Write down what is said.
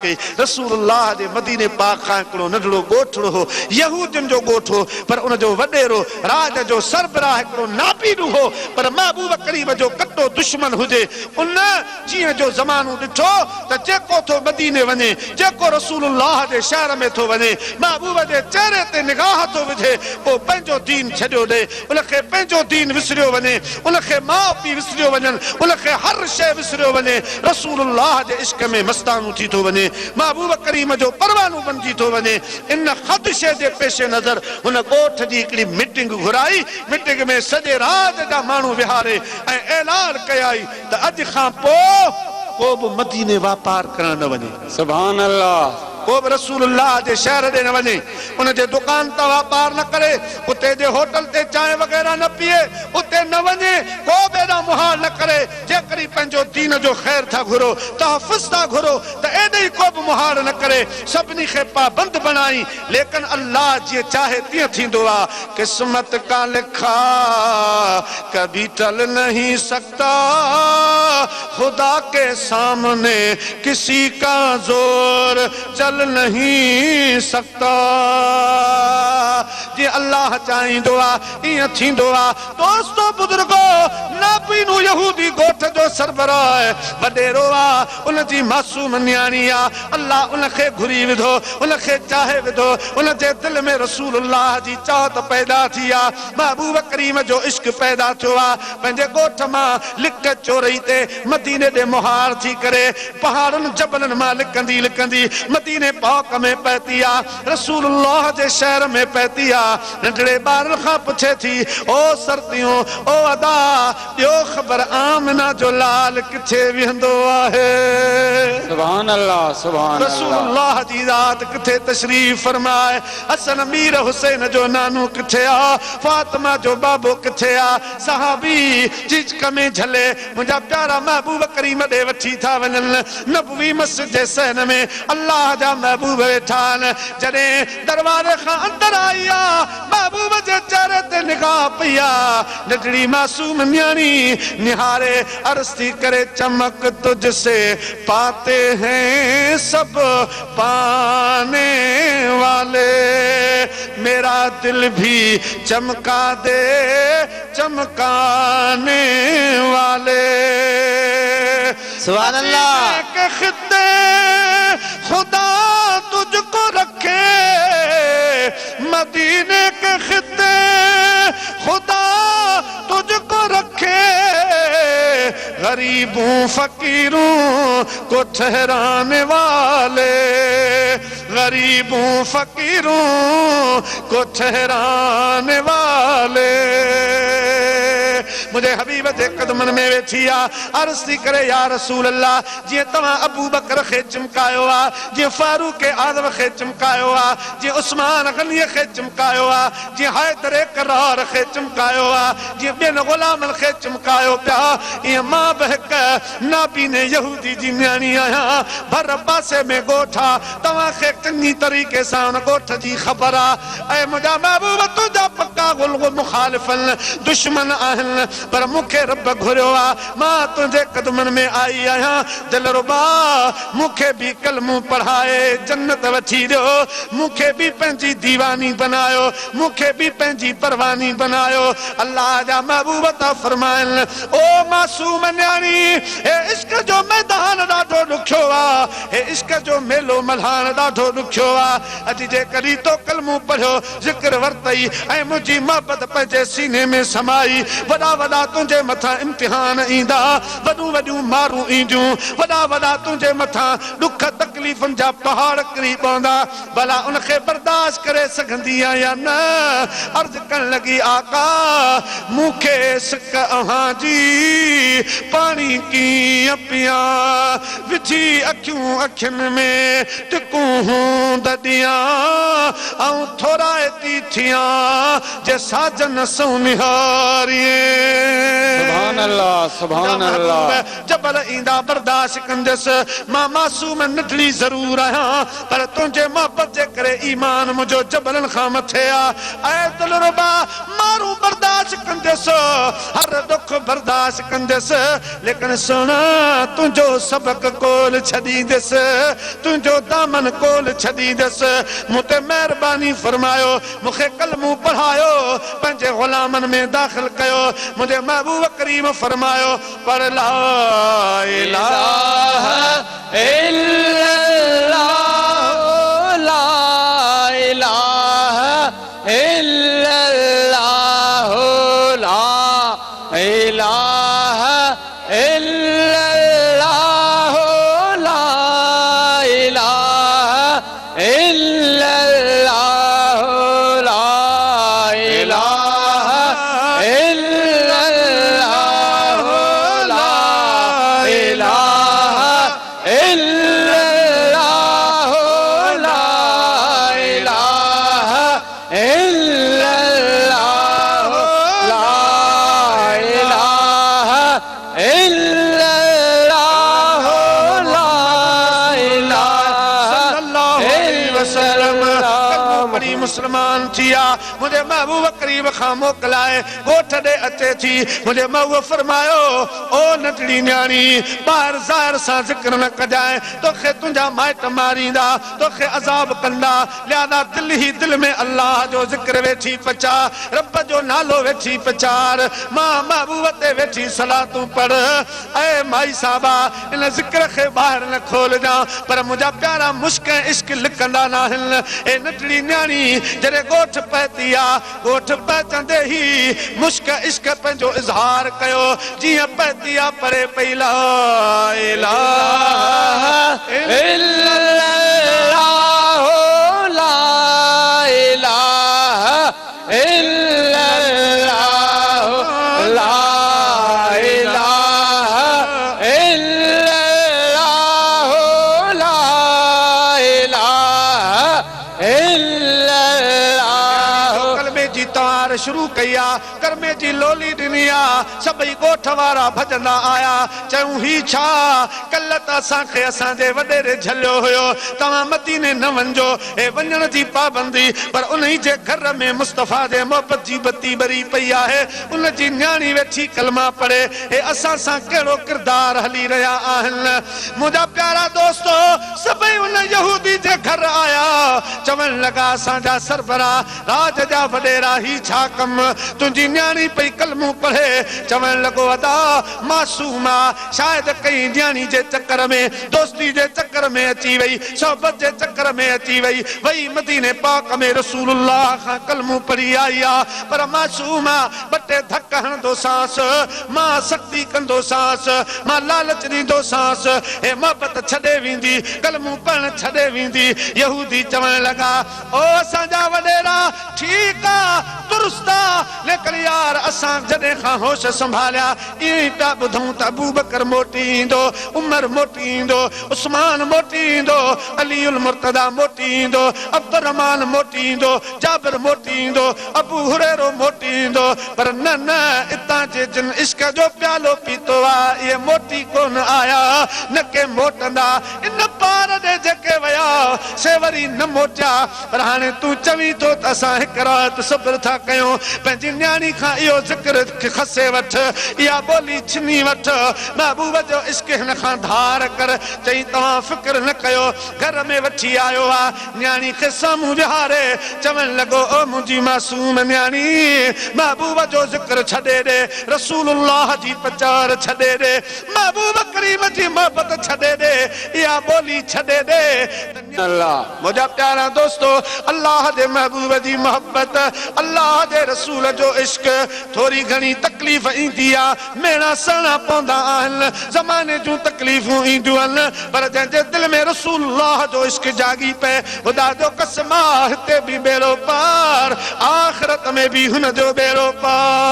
पे रसूलुल्लाह जे मदीने पाक खां हिकिड़ो नंढड़ो ॻोठड़ो हो, यहूदियुनि जो ॻोठ हो, पर उन जो वॾेरो राज जो सरबराह हिकिड़ो नाबीद हो, पर महबूब करीम जो कटो दुश्मन हुजे। उन जीअं जो ज़मानो ॾिठो त जेको थो मदीने वञे, जेको रसूलुल्लाह जे शहर में थो वञे, महबूब जे चेहरे ते निगाह थो विझे, पोइ पंहिंजो दीन छॾियो ॾे, उनखे पंहिंजो दीन विसरियो वञे, उनखे माउ पीउ विसरियो वञनि, उनखे हर शइ विसरियो वञे, रसूलुल्लाह जे इश्क में मस्तानू थी थो वञे, महबूब करीम जो परवानो बणिजी थो वञे। इन ख़दशे जे पेश नज़र हुन ॻोठ जी हिकिड़ी मीटिंग घुराई। मीटिंग में सॼे राज जा माण्हू विहारे ऐं ऐलान कयाई त अॼु खां पोइ को बि मदीने वापार करण न वञे। सुभान अल्लाह। को बि रसूलुल्लाह जे शहर ॾे न वञे, उन जे दुकान तां वापार न करे, उते जे होटल ते चांहि वग़ैरह न पीए, उते न वञे, को बि एॾा मुहाल न करे। जेकॾहिं पंहिंजो दीन जो ख़ैर था घुरो, तहफ़ुज़ था घुरो, त एॾे ई को बि मुहाल न करे, सभिनी खे पाबंद बणाई। लेकिन अल्लाह जीअं चाहे तीअं थींदो आहे। क़िस्मत का लिखा कभी टल नहीं सकता, खुदा के सामने किसी का जोर चल नहीं सकता। जी अल्लाह चाहींदो आहे ईअं थींदो आहे। दोस्तो बुजुर्गो, नाबीनू यहूदी ॻोठ जो सरबराह वॾेरो आहे, उन जी मासूम न्याणी आहे। अल्लाह उनखे घुरी विधो, उनखे चाहे विधो, उन जे दिलि में रसूलुल्लाह जी चाहत पैदा थी आहे, महबूब करीम जो इश्क पैदा थियो आहे। पंहिंजे ॻोठ मां लिक चोरई ते मदीने ॾे मुहार थी करे पहाड़नि जबलनि मां लिकंदी लिकंदी मदीने पाक में पहुती आहे, रसूलुल्लाह जे शहर में पहुती आहे। नंढड़े ॿारनि खां पुछे थी, ओ सर्दियूं, ओ अदा, ॿियो ख़बर आमिना जो लाल किथे वेहंदो आहे? सुभान अल्लाह, सुभान अल्लाह। रसूलुल्लाह जी ज़ात किथे तशरीफ़ फरमाए? हसन मीर हुसैन जो नानू किथे आहे? फातिमा जो बाबो किथे आहे? सहाबी चिचक में झले मुंहिंजा प्यारा महबूब करीम ॾे वठी था वञनि। नबवी मस्जिद जे सहन में अल्लाह जा महबूब वेठा आहिनि। जॾहिं दरवाज़े खां अंदर आई आहे, महबूब जे चेहरे ते निगाह पई आहे। नंढड़ी मासूम न्याणी निहारे अर्ज़ थी करे, चमक तुझसे पाते हैं सब पाने वाले, मेरा दिल भी चमका दे चमकाने वाले। सुभान अल्लाह। के खिदे खुदा तुझको रखे, मदीने के खिदे खुदा तुझको रखे, गरीबों फकीरों को ठहराने वाले, गरीबों फकीरों को ठहराने वाले। मुझे हबीब जे कदमनि में वेठी आहे, अर्ज़ थी करे, या रसूल अल्लाह, जीअं तव्हां अबू बकर खे चिमकायो आहे, जीअं फारूक आज़म खे चिमकायो आहे, जीअं उस्मान गनीअ खे चिमकायो आहे, जीअं हैदर करार खे चिमकायो आहे, जीअं ॿियनि ग़ुलामनि खे चिमकायो पिया, ईअं मां बि हिकु नाबीने यहूदी जी न्याणी आहियां। भर पासे में ॻोठ आहे, तव्हांखे चङी तरीक़े सां हुन ॻोठ जी ख़बर आहे। ऐं मुंहिंजा महबूब तुंहिंजा पका गुल मुखालिफ़ आहिनि, दुश्मन आहिनि, पर मूंखे रब घुरियो आहे। मां तुंहिंजे कदमनि में आई आहियां। दिलरुबा, मूंखे बि कलमो पढ़ाए जन्नत वठी ॾियो, मूंखे बि पंहिंजी दीवानी बनायो, मूंखे बि पंहिंजी परवानी बनायो। अल्लाह जा महबूब था फरमाइनि, ओ मासूम न्याणी, हे इश्क जो मैदान ॾाढो ॾुखियो आहे, हे इश्क जो मेलो मल्हाइण ॾाढो ॾुखियो आहे। अॼु जे कॾहिं तो कलमो पढ़ियो, ज़िक्र वरितई ऐं मुंहिंजी मोहबत पंहिंजे सीने में समाई, वॾा वॾा तुंहिंजे मथां इम्तिहान ईंदा, वॾियूं वॾियूं मारूं ईंदियूं, वॾा वॾा तुंहिंजे मथां ॾुख तकलीफ़ुनि जा पहाड़ किरी पवंदा, भला उनखे बर्दाश्त करे सघंदी आहियां या न? अर्ज़ करण लॻी, आका मूंखे सिक अव्हां जी पाणी कीअं पियां, विझी अखियूं अखियुनि में टिकूं दॾियां, ऐं थोराए थी थियां जे साजन सो निहारिए। सुभान अल्लाह सुभान अल्लाह जबल ईंदा बर्दाश्त कंदसि मां मासूम नंढड़ी ज़रूर आहियां पर तुंहिंजे मोहबत जे करे ईमान मुंहिंजो जबलनि खां मथे आहे ऐं दिलरुबा माण्हू बर्दाश्त कंदसि हर दुख बर्दाश्त कंदसि लेकिन सुण तुंहिंजो सबक कोल छॾींदसि तुंहिंजो दामन कोल छॾींदसि मूं ते महिरबानी फरमायो मूंखे कलमू पढ़ायो पंहिंजे ग़ुलामनि में दाख़िल कयो मुंहिंजे महबूब करीम फरमायो पर ला इलाहा इल्लल्लाह ला इलाहा इल्लल्लाह ला इलाहा इल्लल्लाह ला इलाहा इल्लल्लाह ला इलाहा इल्लल्लाह ला इलाहा इल्लल्लाह ला इलाहा इल्लल्लाह ला इलाहा इल्लल्लाह ला इलाहा सल्लल्लाहु अलैहि वसल्लम कलमो पढ़ी मुस्लमान थिया मुंहिंजे महबूब करीम खां मोकिलाए ॻोठ ॾे अचे थी मुंहिंजे महबूब फरमायो ओ नंढड़ी न्याणी ॿाहिरि ज़ाहिर सां ज़िक्र न कजाए तोखे तुंहिंजा माइट मारींदा तोखे अज़ाब कंदा लिहाज़ा दिल ई दिल में अल्लाह जो ज़िक्र वेठी पचा रब जो नालो वेठी पचार मां महबूब ते वेठी सलातूं पढ़ ऐं माई साहबा इन ज़िक्र खे ॿाहिरि न खोलजां पर मुंहिंजा प्यारा मुश्क इश्क लिकंदा न आहिनि ए नंढड़ी न्याणी जॾहिं ॻोठ पहुती आहे ॻोठ पहुचंदे ई मुश्क इश्क पंहिंजो इज़हार कयो जीअं पहुती आहे परे पई ला इलाहा इल्लल्लाह ला इलाहा इल्लल्लाह ला इलाहा इल्लल्लाह ला इलाहा इल्लल्लाह कलमे जी तार शुरू कई आहे कर्मे जी लोली ॾिनी आहे सभई ॻोठ वारा भॼंदा आया चयूं ही छा कल्ह त असांखे असांजे वॾेरे झलियो हुयो तव्हां मदीने न वञिजो हे वञण जी पाबंदी पर उन जे घर में मुस्तफ़ा जे मोहबत जी बत्ती ॿरी पई आहे उन जी न्याणी वेठी कलमा पढ़े हे असां सां कहिड़ो किरदार हली रहिया आहिनि मुंहिंजा प्यारा दोस्तो सभई उन यहूदी जे घर आया चवण लॻा असांजा सरबरा राज जा वॾेरा ही छा कम तुंहिंजी न्याणी पई कलमूं पढ़े चवण लॻो अदा मासूमा शायदि कई न्याणी जे चकर में दोस्ती जे चकर में अची वई सोबत जे चकर में अची वई वई मदीने पाक में रसूलुल्लाह खां कलमूं पढ़ी आई आहे पर मासूमा ॿ टे धक हणंदोसांस मां सख़्ती कंदोसांस मां लालच ॾींदोसांस हे मोहबत छॾे वेंदी कलमूं पढ़ण छॾे वेंदी यहूदी चवण लॻा ओ असांजा वॾेरा ठीकु आहे दुरुस्त आहे लेकिन यार असां जॾहिं खां होश संभालिया ईअं पिया ॿुधूं त अबू बकर मोटी ईंदो उमर मोटी ईंदो उस्मान मोटी ईंदो अलीउल मुर्तदा मोटी ईंदो अब्दुर्रहमान मोटी ईंदो जाबिर मोटी ईंदो अबू हुरैरो मोटी ईंदो पर न न इतां जे जिन इश्क जो प्यालो पीतो आहे इहे मोटी कोन आया न के मोटंदा इन पार ॾे जेके विया से वरी न मोटिया पर हाणे तूं चवीं थो त असां हिकु रात सब्र था कयूं पंहिंजी न्याणी खां इहो ज़िक्र खसे वठ इहा ॿोली छिनी वठ महबूब जो इश्क हिन खां धार कर चई तव्हां फ़िक्र न कयो घर में वठी आयो आहे न्याणी खे साम्हूं विहारे चवण लॻो ओ मुंहिंजी मासूम न्याणी महबूब जो ज़िक्र छॾे ॾे रसूलुल्लाह जी प्रचार छॾे ॾे महबूब करीम जी मोहबत छॾे ॾे इहा ॿोली छॾे ॾे अल्लाह मुंहिंजा प्यारा दोस्तो अल्लाह जे महबूब जी मोहबत अल्लाह जे रसूल जो इश्क थोरी घणी तकलीफ़ ईंदी आहे मेणा सहणा पवंदा आहिनि ज़माने जूं तकलीफ़ूं ईंदियूं आहिनि पर जंहिंजे दिल में रसूलुल्लाह जो इश्क जागी पए ख़ुदा जो कसम आहे हिते बि बेड़ो पार आख़िरत में बि हुन जो बेड़ो पार